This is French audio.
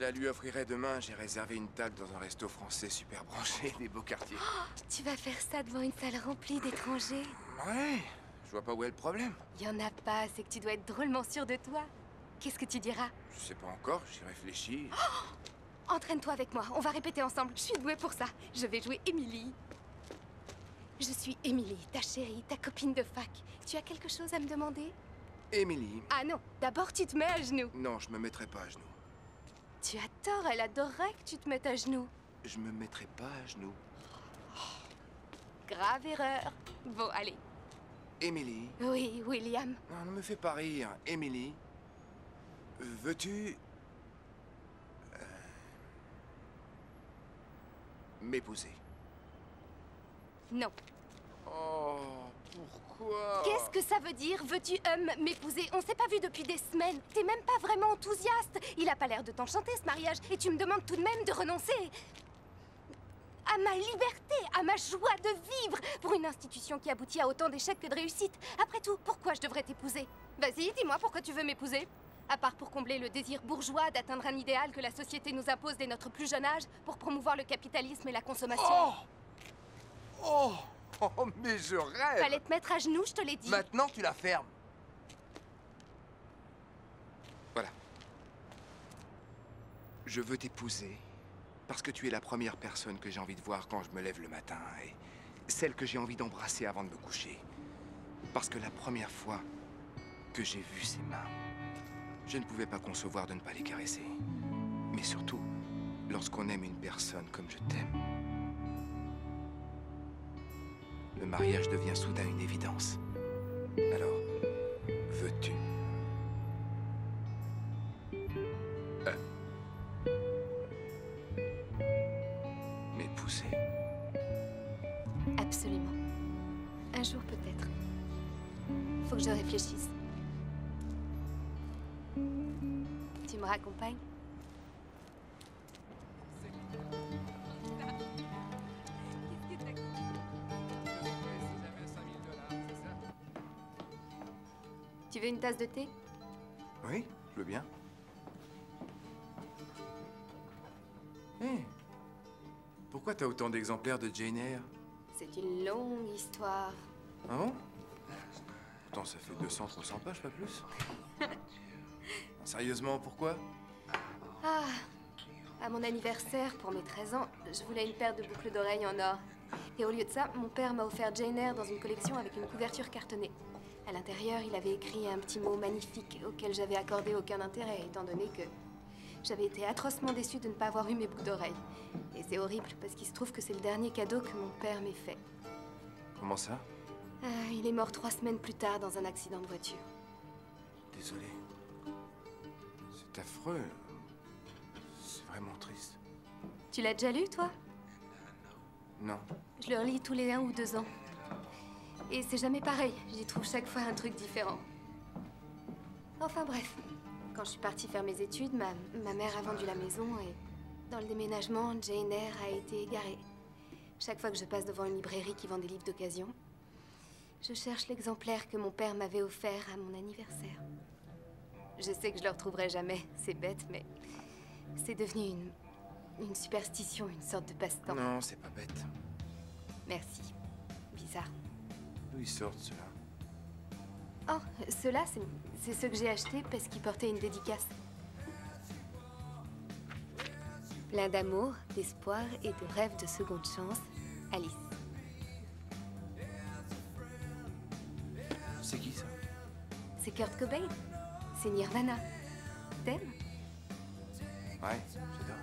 Je la lui offrirai demain. J'ai réservé une table dans un resto français super branché des beaux quartiers. Tu vas faire ça devant une salle remplie d'étrangers? Ouais, je vois pas où est le problème. Y en a pas, c'est que tu dois être drôlement sûr de toi. Qu'est-ce que tu diras? Je sais pas encore, j'y réfléchis. Entraîne-toi avec moi, on va répéter ensemble. Je suis douée pour ça. Je vais jouer Emily. Je suis Emily, ta chérie, ta copine de fac. Tu as quelque chose à me demander? Emily. Ah non, d'abord tu te mets à genoux. Non, je me mettrai pas à genoux. Tu as tort, elle adorerait que tu te mettes à genoux. Je me mettrai pas à genoux. Grave erreur. Bon, allez. Emily. Oui, William. Non, ne me fais pas rire. Emily. Veux-tu... m'épouser? Non. Oh, pourquoi? Qu'est-ce que ça veut dire? Veux-tu m'épouser? On s'est pas vu depuis des semaines. T'es même pas vraiment enthousiaste. Il a pas l'air de t'enchanter ce mariage. Et tu me demandes tout de même de renoncer à ma liberté, à ma joie de vivre, pour une institution qui aboutit à autant d'échecs que de réussites. Après tout, pourquoi je devrais t'épouser? Vas-y, dis-moi pourquoi tu veux m'épouser. À part pour combler le désir bourgeois d'atteindre un idéal que la société nous impose dès notre plus jeune âge, pour promouvoir le capitalisme et la consommation. Oh! Oh! Oh, mais je rêve! Fallait te mettre à genoux, je te l'ai dit. Maintenant, tu la fermes. Voilà. Je veux t'épouser parce que tu es la première personne que j'ai envie de voir quand je me lève le matin et celle que j'ai envie d'embrasser avant de me coucher. Parce que la première fois que j'ai vu ses mains, je ne pouvais pas concevoir de ne pas les caresser. Mais surtout, lorsqu'on aime une personne comme je t'aime, le mariage devient soudain une évidence. Alors, veux-tu m'épouser? Absolument. Un jour peut-être. Faut que je réfléchisse. Tu me raccompagnes? Tu veux une tasse de thé? Oui, je veux bien. Hé, pourquoi t'as autant d'exemplaires de Jane Eyre? C'est une longue histoire. Ah bon? Pourtant, ça fait 200-300 pages, pas plus. Sérieusement, pourquoi? Ah, à mon anniversaire, pour mes 13 ans, je voulais une paire de boucles d'oreilles en or. Et au lieu de ça, mon père m'a offert Jane Eyre dans une collection avec une couverture cartonnée. À l'intérieur, il avait écrit un petit mot magnifique auquel j'avais accordé aucun intérêt, étant donné que j'avais été atrocement déçue de ne pas avoir eu mes boucles d'oreilles. Et c'est horrible, parce qu'il se trouve que c'est le dernier cadeau que mon père m'ait fait. Comment ça? Il est mort 3 semaines plus tard dans un accident de voiture. Désolé. C'est affreux. C'est vraiment triste. Tu l'as déjà lu, toi? Non. Je le relis tous les 1 ou 2 ans. Et c'est jamais pareil, j'y trouve chaque fois un truc différent. Enfin bref, quand je suis partie faire mes études, ma mère a vendu la maison et dans le déménagement, Jane Eyre a été égarée. Chaque fois que je passe devant une librairie qui vend des livres d'occasion, je cherche l'exemplaire que mon père m'avait offert à mon anniversaire. Je sais que je le retrouverai jamais, c'est bête, mais c'est devenu une superstition, une sorte de passe-temps. Non, c'est pas bête. Merci. Bizarre. D'où ils sortent, ceux-là? Oh, ceux-là, c'est ceux que j'ai achetés parce qu'ils portaient une dédicace. Plein d'amour, d'espoir et de rêves de seconde chance, Alice. C'est qui, ça? C'est Kurt Cobain. C'est Nirvana. T'aimes? Ouais, j'adore.